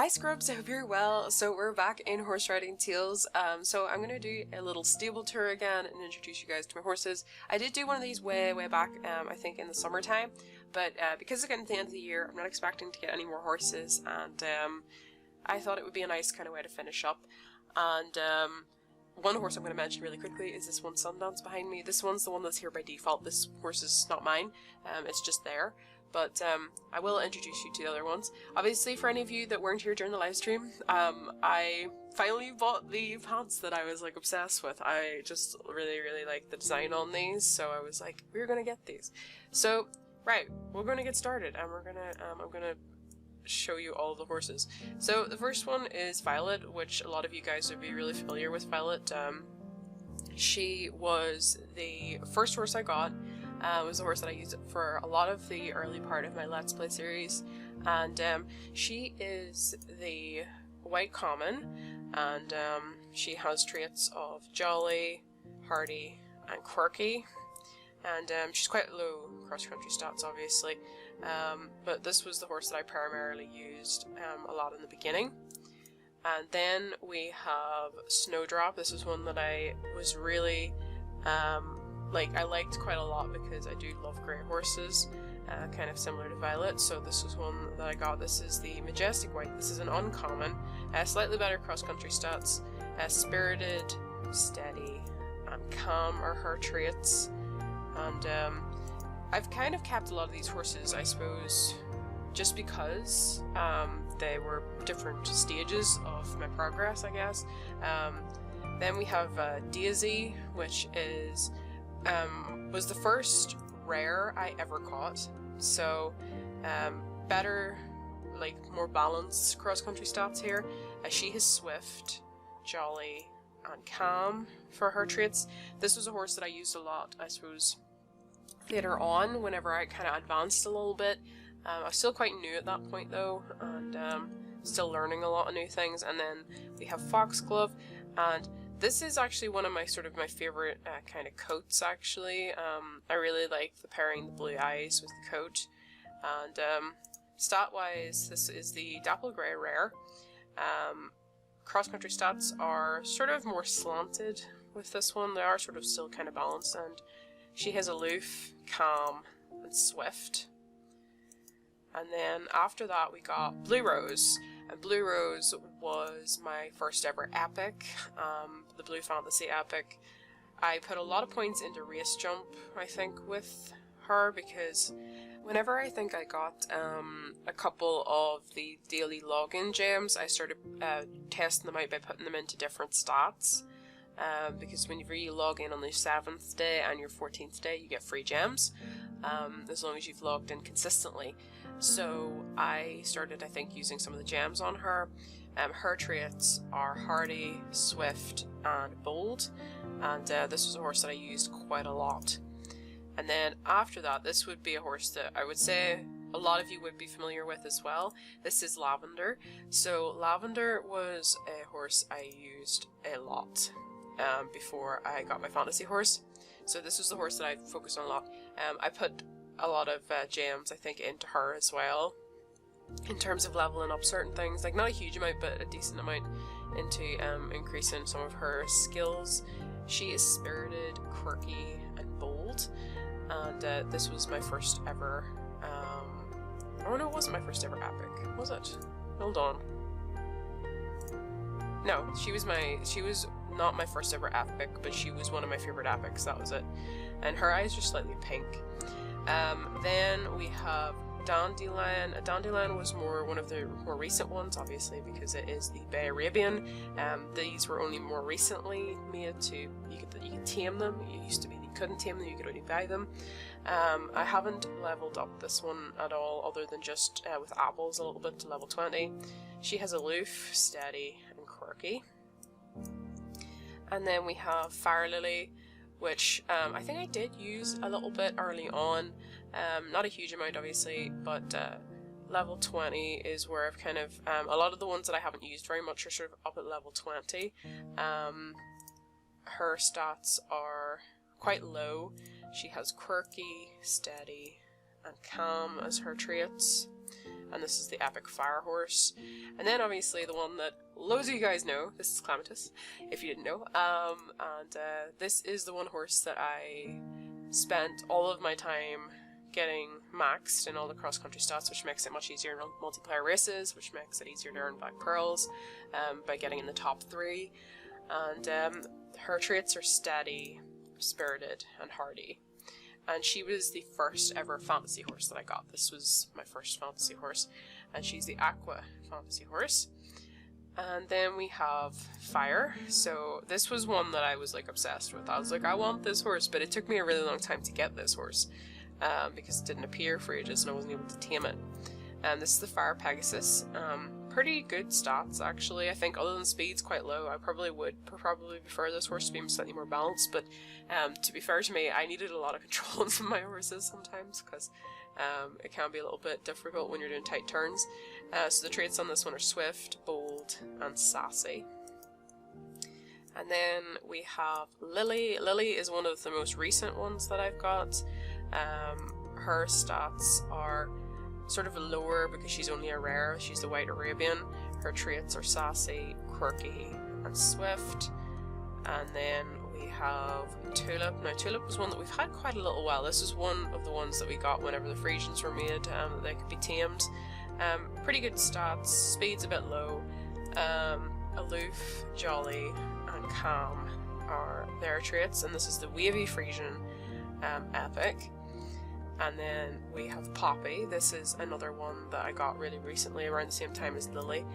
Hi Scrubs, I hope you're well. So we're back in horse riding tales. So I'm gonna do a little stable tour again and introduce you guys to my horses. I did do one of these way back, I think in the summertime, but because it's getting to the end of the year, I'm not expecting to get any more horses, and I thought it would be a nice kind of way to finish up. And one horse I'm going to mention really quickly is this one Sundance behind me. This one's the one that's here by default. This horse is not mine, it's just there. But I will introduce you to the other ones. Obviously, for any of you that weren't here during the live stream, I finally bought the pants that I was like obsessed with. I just really like the design on these, so I was like, we're gonna get these. So, right, we're gonna get started, and we're gonna, I'm gonna show you all of the horses. So the first one is Violet, which a lot of you guys would be really familiar with Violet. She was the first horse I got. It was a horse that I used for a lot of the early part of my Let's Play series, and she is the White Common, and she has traits of jolly, hardy, and quirky, and she's quite low cross-country stats obviously, but this was the horse that I primarily used a lot in the beginning. And then we have Snowdrop. This is one that I was really I liked quite a lot because I do love grey horses, kind of similar to Violet, so this was one that I got. This is the Majestic White. This is an uncommon, slightly better cross-country stats, spirited, steady, and calm are her traits, and I've kind of kept a lot of these horses, I suppose, just because they were different stages of my progress, I guess. Then we have Daisy, which is was the first rare I ever caught, so better, like more balanced cross-country stats here. She is swift, jolly, and calm for her traits. This was a horse that I used a lot, I suppose, later on whenever I kind of advanced a little bit. I was still quite new at that point though, and still learning a lot of new things. And then we have Foxglove, and this is actually one of my my favorite kind of coats actually. I really like the pairing the blue eyes with the coat, and stat wise this is the Dapple Grey rare. Cross-country stats are sort of more slanted with this one. They are sort of still kind of balanced, and she has aloof, calm, and swift. And then after that we got Blue Rose, and Blue Rose was my first ever epic, the Blue Fantasy epic. I put a lot of points into Race Jump, I think, with her, because whenever I think I got a couple of the daily login gems, I started testing them out by putting them into different stats. Because whenever you log in on the 7th day and your 14th day, you get free gems, as long as you've logged in consistently. So I started, I think, using some of the gems on her. Her traits are hardy, swift, and bold, and this was a horse that I used quite a lot. And then after that, this would be a horse that I would say a lot of you would be familiar with as well. This is Lavender. So Lavender was a horse I used a lot before I got my fantasy horse. So this was the horse that I focused on a lot. I put a lot of gems, I think, into her as well, in terms of leveling up certain things, like not a huge amount but a decent amount, into increasing some of her skills. She is spirited, quirky, and bold, and this was my first ever oh no, it wasn't my first ever epic, was it? Hold on. No, she was not my first ever epic, but she was one of my favorite epics, that was it. And her eyes are slightly pink. Then we have Dandelion. Dandelion was one of the more recent ones, obviously, because it is the Bay Arabian. These were only more recently made to, you could tame them. It used to be you couldn't tame them, you could only buy them. I haven't leveled up this one at all, other than just with apples a little bit to level 20. She has aloof, steady, and quirky. And then we have Fire Lily, which I think I did use a little bit early on, not a huge amount obviously, but level 20 is where I've kind of, a lot of the ones that I haven't used very much are sort of up at level 20. Her stats are quite low. She has quirky, steady, and calm as her traits. and this is the Epic Fire Horse. And then obviously the one that loads of you guys know, this is Clematis, if you didn't know, and this is the one horse that I spent all of my time getting maxed in all the cross-country stats, which makes it much easier in multiplayer races, which makes it easier to earn black pearls by getting in the top 3. And her traits are steady, spirited, and hardy. And she was the first ever fantasy horse that I got. This was my first fantasy horse, and she's the Aqua fantasy horse. And then we have Fire. So this was one that I was like obsessed with. I was like, I want this horse, but it took me a really long time to get this horse because it didn't appear for ages and I wasn't able to tame it. And this is the Fire Pegasus. Pretty good stats actually. I think other than speed's quite low. I probably would prefer this horse to be slightly more balanced, but to be fair to me, I needed a lot of control on some of my horses sometimes because it can be a little bit difficult when you're doing tight turns. So the traits on this one are swift, bold, and sassy. And then we have Lily. Lily is one of the most recent ones that I've got. Her stats are sort of lower because she's only a rare. She's the White Arabian. Her traits are sassy, quirky, and swift. And then we have Tulip. Now Tulip was one that we've had quite a little while. This is one of the ones that we got whenever the Frisians were made, that they could be tamed. Pretty good stats, speed's a bit low. Aloof, jolly, and calm are their traits, and this is the Wavy Frisian Epic. And then we have Poppy. This is another one that I got really recently around the same time as Lily.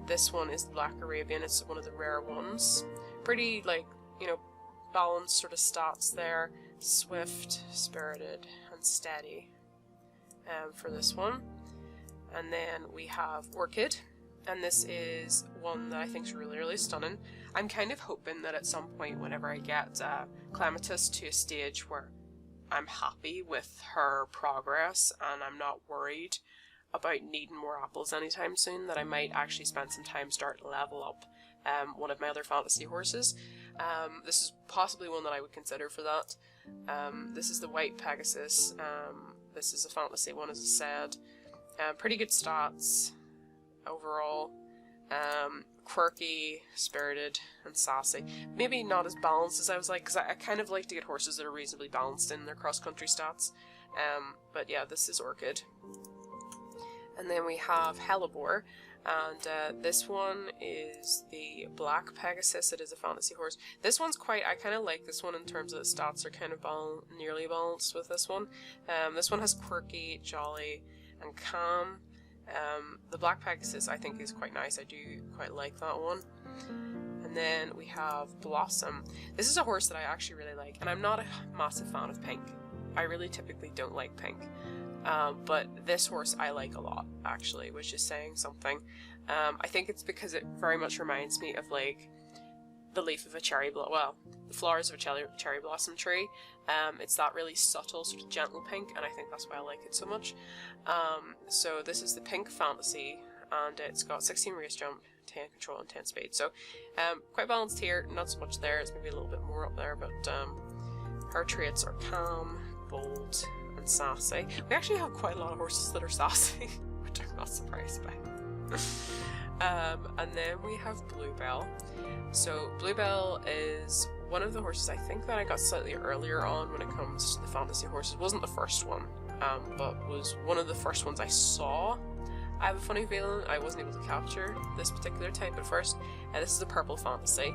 This one is the Black Arabian. It's one of the rare ones. Pretty, like, you know, balanced sort of stats there. Swift, spirited, and steady for this one. And then we have Orchid. And this is one that I think is really, really stunning. I'm kind of hoping that at some point whenever I get Clematis to a stage where I'm happy with her progress and I'm not worried about needing more apples anytime soon, that I might actually spend some time start to level up one of my other fantasy horses. This is possibly one that I would consider for that. This is the White Pegasus. This is a fantasy one, as I said. Pretty good stats overall. Quirky, spirited, and sassy. Maybe not as balanced as I was like, because I kind of like to get horses that are reasonably balanced in their cross-country stats. But yeah, this is Orchid. And then we have Hellebore, and this one is the Black Pegasus. It is a fantasy horse. This one's I kind of like this one in terms of the stats are kind of nearly balanced with this one. This one has quirky, jolly, and calm. The Black Pegasus I think is quite nice. I do quite like that one. And then we have Blossom. This is a horse that I actually really like, and I'm not a massive fan of pink. I really typically don't like pink. But this horse I like a lot, actually, which is saying something. I think it's because it very much reminds me of like the leaf of a the flowers of a cherry blossom tree. It's that really subtle, sort of gentle pink, and I think that's why I like it so much. So this is the Pink Fantasy, and it's got 16 race jump, 10 control, and 10 speed. So quite balanced here, not so much there. It's maybe a little bit more up there, but her traits are calm, bold, and sassy. We actually have quite a lot of horses that are sassy, which I'm not surprised by. And then we have Bluebell. So Bluebell is one of the horses I think that I got slightly earlier on when it comes to the fantasy horses. It wasn't the first one, but was one of the first ones I saw. I have a funny feeling I wasn't able to capture this particular type at first. This is a Purple Fantasy.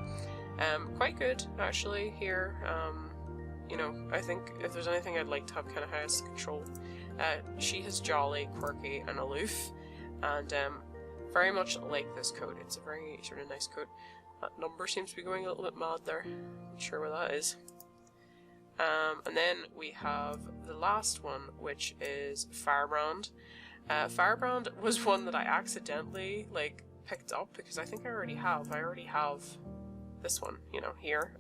Quite good actually here. You know, I think if there's anything I'd like to have kind of highest control, she has jolly, quirky, and aloof, and very much like this coat. It's a very sort of nice coat. That number seems to be going a little bit mad there. Not sure where that is. And then we have the last one, which is Firebrand. Firebrand was one that I accidentally like picked up because I think I already have this one, you know, here.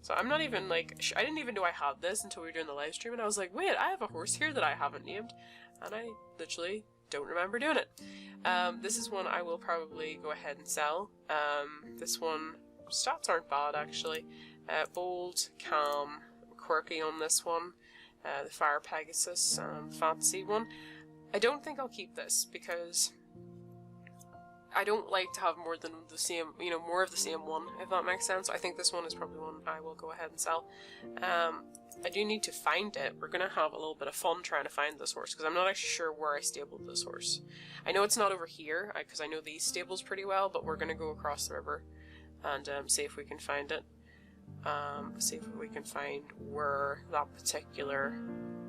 So I'm not even like, I didn't even know I had this until we were doing the live stream, and I was like, wait, I have a horse here that I haven't named, and I literally don't remember doing it. This is one I will probably go ahead and sell. This one, stats aren't bad actually. Bold, calm, quirky on this one. The Fire Pegasus, fantasy one. I don't think I'll keep this because I don't like to have more than the same, you know, more of the same one, if that makes sense. I think this one is probably one I will go ahead and sell. I do need to find it. We're going to have a little bit of fun trying to find this horse, because I'm not actually sure where I stabled this horse. I know it's not over here, because I know these stables pretty well, but we're going to go across the river and see if we can find it. See if we can find where that particular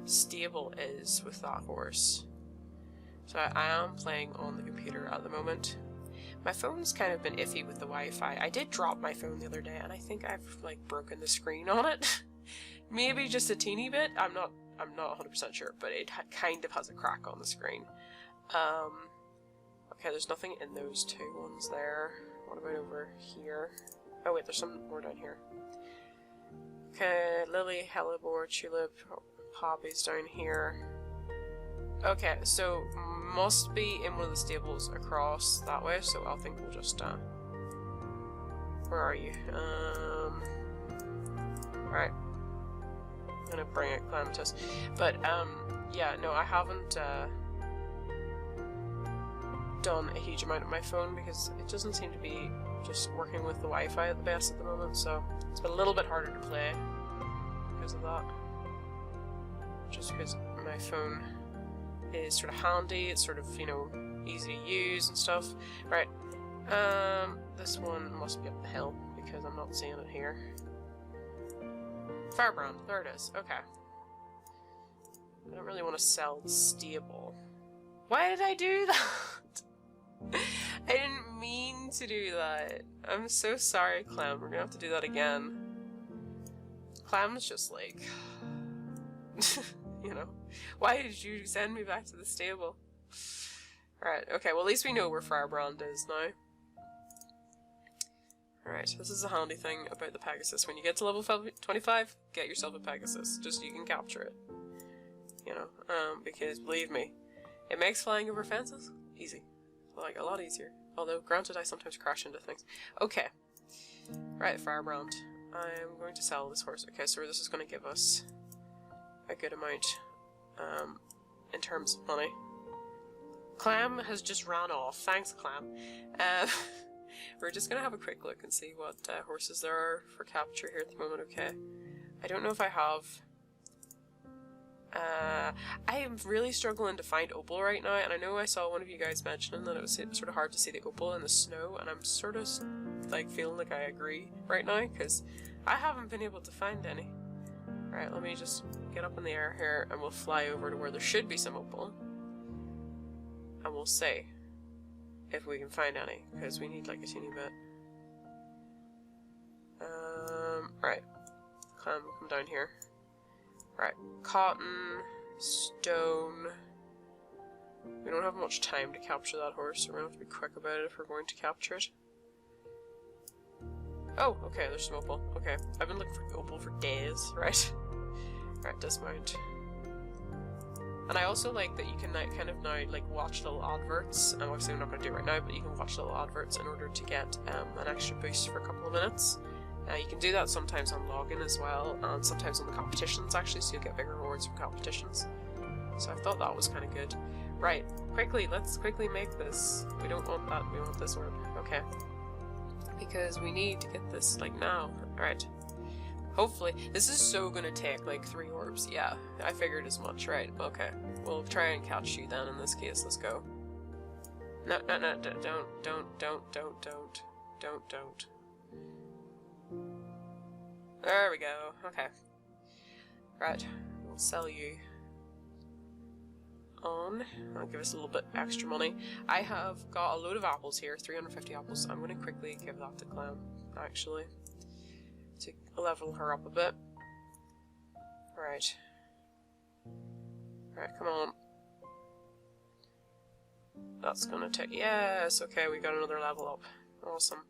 stable is with that horse. So I am playing on the computer at the moment. My phone's kind of been iffy with the Wi-Fi. I did drop my phone the other day, and I think I've like broken the screen on it. Maybe just a teeny bit. I'm not 100% sure, but it kind of has a crack on the screen. Okay, there's nothing in those two ones there. What about over here? Oh wait, there's some more down here. Okay, lily, hellebore, tulip, poppies down here. Okay, so must be in one of the stables across that way, so I think we'll just, where are you? Right. I'm gonna bring it Camtasia. But, yeah, no, I haven't, done a huge amount on my phone because it doesn't seem to be just working with the Wi-Fi at the best at the moment, so it's been a little bit harder to play because of that. Just because my phone is sort of handy, it's sort of, you know, easy to use and stuff. Right, this one must be up the hill because I'm not seeing it here. Firebrand, there it is, okay. I don't really want to sell the stable. Why did I do that? I didn't mean to do that. I'm so sorry, Clem, we're gonna have to do that again. Clem's just like... you know, why did you send me back to the stable? Right, okay, well at least we know where Firebrand is now. Alright, this is a handy thing about the Pegasus. When you get to level 25, get yourself a Pegasus, just so you can capture it. You know, because believe me, it makes flying over fences easy. Like, a lot easier. Although, granted, I sometimes crash into things. Okay. Right, Firebrand. I'm going to sell this horse. Okay, so this is going to give us a good amount in terms of money. Clam has just ran off. Thanks, Clam. We're just going to have a quick look and see what horses there are for capture here at the moment, okay? I don't know if I have... I am really struggling to find opal right now, and I know I saw one of you guys mentioning that it was sort of hard to see the opal in the snow, and I'm sort of like feeling like I agree right now, because I haven't been able to find any. Right, let me just get up in the air here, and we'll fly over to where there should be some opal, and we'll see if we can find any, because we need like a teeny bit. Right, come down here. Right, cotton, stone. We don't have much time to capture that horse, so we're gonna have to be quick about it if we're going to capture it. Oh, okay, there's some opal. Okay, I've been looking for opal for days, right? Right, dismount. And I also like that you can kind of now like watch little adverts. And obviously I'm not going to do it right now, but you can watch little adverts in order to get an extra boost for a couple of minutes. You can do that sometimes on login as well, and sometimes on the competitions actually, so you'll get bigger rewards from competitions. So I thought that was kind of good. Right, quickly, let's quickly make this. We don't want that, we want this orb. Okay. Because we need to get this, like, now. Alright. Hopefully. This is so gonna take, like, 3 orbs. Yeah, I figured as much, right. Okay. We'll try and catch you then in this case. Let's go. No, don't. There we go. Okay. Right. We'll sell you on. I'll give us a little bit extra money. I have got a load of apples here, 350 apples. I'm going to quickly give that to Clem, actually, to level her up a bit. Right. Right, come on. That's gonna take... Yes, okay, we got another level up. Awesome.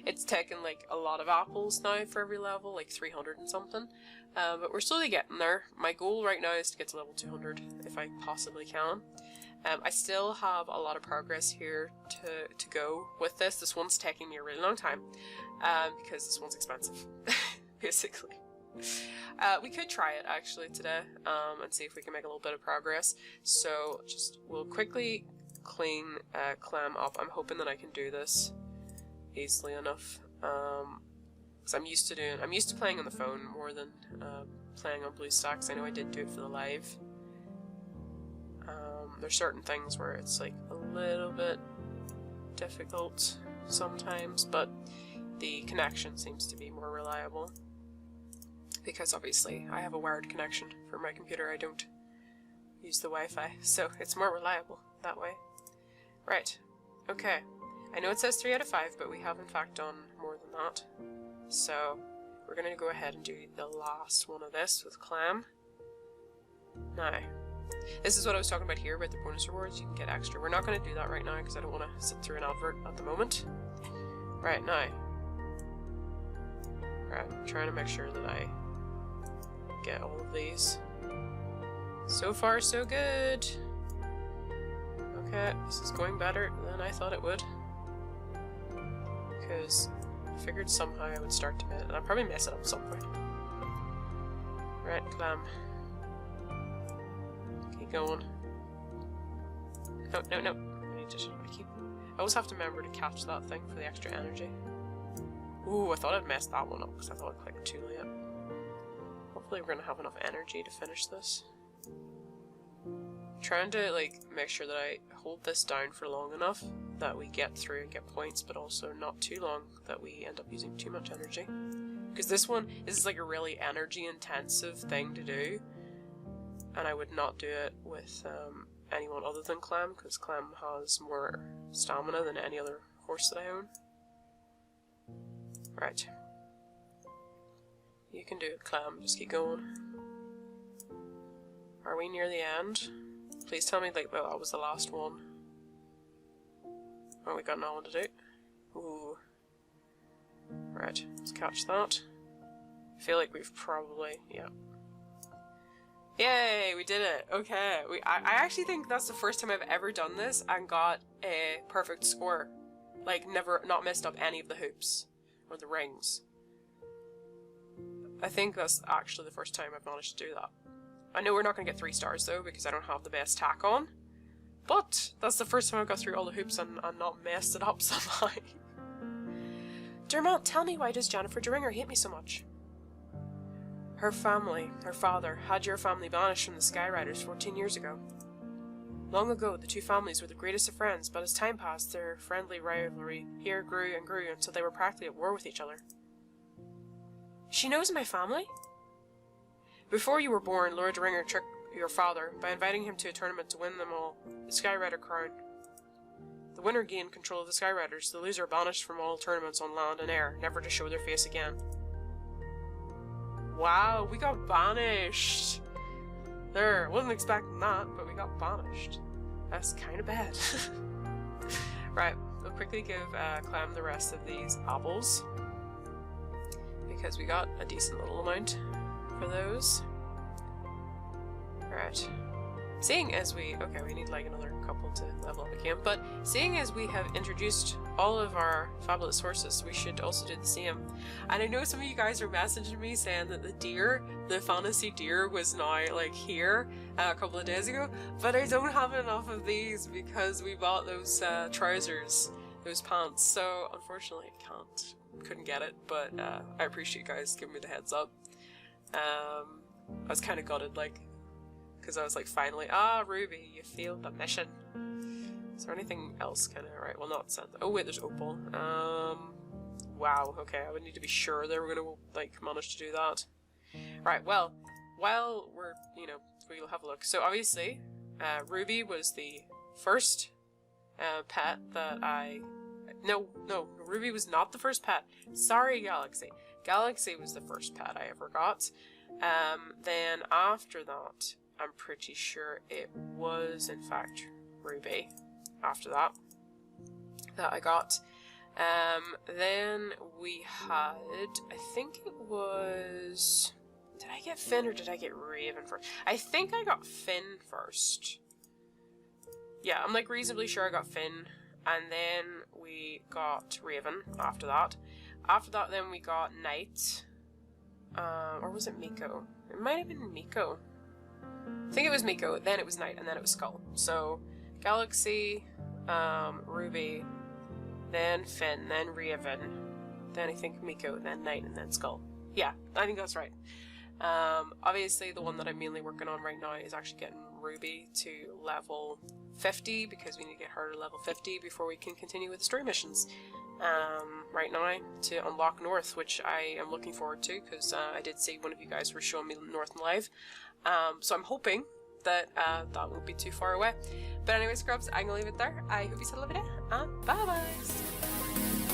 It's taken like a lot of apples now for every level, like 300 and something. But we're slowly getting there. My goal right now is to get to level 200 if I possibly can. I still have a lot of progress here to go with this. This one's taking me a really long time because this one's expensive, basically. We could try it actually today, and see if we can make a little bit of progress. So we'll quickly clean Clem up. I'm hoping that I can do this easily enough, because I'm used to playing on the phone more than playing on BlueStacks. I know I did do it for the live. There's certain things where it's like a little bit difficult sometimes, but the connection seems to be more reliable. Because obviously I have a wired connection for my computer, I don't use the Wi-Fi, so it's more reliable that way. Right, okay. I know it says 3 out of 5, but we have in fact done more than that. So we're going to go ahead and do the last one of this with Clam. Now, this is what I was talking about here about the bonus rewards. You can get extra. We're not going to do that right now because I don't want to sit through an advert at the moment. Right, now. Right, I'm trying to make sure that I get all of these. So far, so good. Okay, this is going better than I thought it would. Because I figured somehow I would start to miss it, and I'll probably mess it up at some point. Right, Clam. Keep going. No, no, no. I always have to remember to catch that thing for the extra energy. Ooh, I thought I'd messed that one up because I thought I clicked too late. Hopefully we're gonna have enough energy to finish this. I'm trying to like make sure that I hold this down for long enough that we get through and get points, but also not too long that we end up using too much energy. Because this is like a really energy intensive thing to do, and I would not do it with anyone other than Clem, because Clem has more stamina than any other horse that I own. Right. You can do it, Clem. Just keep going. Are we near the end? Please tell me, like, well, that was the last one. Oh, we got no one to do. Ooh. Right, let's catch that. I feel like we've probably, yeah. Yay, we did it. Okay. I actually think that's the first time I've ever done this and got a perfect score. Like, not messed up any of the hoops or the rings. I think that's actually the first time I've managed to do that. I know we're not going to get 3 stars though because I don't have the best tack on, but that's the first time I've got through all the hoops and not messed it up somehow. Dermot, tell me, why does Jennifer Deringer hate me so much? Her family, her father, had your family banished from the Skyriders 14 years ago. Long ago, the two families were the greatest of friends, but as time passed, their friendly rivalry here grew and grew until they were practically at war with each other. She knows my family? Before you were born, Lord Deringer tricked your father by inviting him to a tournament to win them all the Skyrider crown. The winner gained control of the Skyriders, the loser banished from all tournaments on land and air, never to show their face again. Wow, we got banished! There, wasn't expecting that, but we got banished. That's kind of bad. Right, we'll quickly give Clem the rest of these apples, because we got a decent little amount for those. Right. Seeing as we need like another couple to level up again, but seeing as we have introduced all of our fabulous horses, we should also do the same. And I know some of you guys are messaging me saying that the fantasy deer was now like here a couple of days ago, but I don't have enough of these because we bought those trousers, those pants, so unfortunately I couldn't get it, but I appreciate you guys giving me the heads up. I was kind of gutted, like, because I was like, finally, Ruby, you failed the mission. Is there anything else kind of, right, well, not sent. Oh wait, there's Opal. Wow, okay, I would need to be sure they were gonna, like, manage to do that. Right, well, while we're, we'll have a look. So obviously, Ruby was the first pet that no, Ruby was not the first pet. Sorry, Galaxy. Galaxy was the first pet I ever got. Then after that, I'm pretty sure it was, in fact, Ruby. After that I got. Then we had, I think it was, did I get Finn or did I get Raven first? I think I got Finn first. Yeah, I'm like reasonably sure I got Finn, and then we got Raven after that. After that, then we got Knight. or was it Miko? It might have been Miko. I think it was Miko, then it was Night, and then it was Skull. So, Galaxy, Ruby, then Finn, then Raven, then I think Miko, then Night, and then Skull. Yeah, I think that's right. Obviously the one that I'm mainly working on right now is actually getting Ruby to level 50, because we need to get her to level 50 before we can continue with the story missions. Right now to unlock North, which I am looking forward to, because I did see one of you guys were showing me North live. So I'm hoping that that won't be too far away. But anyway, scrubs, I'm gonna leave it there. I hope you saw the video, and bye bye.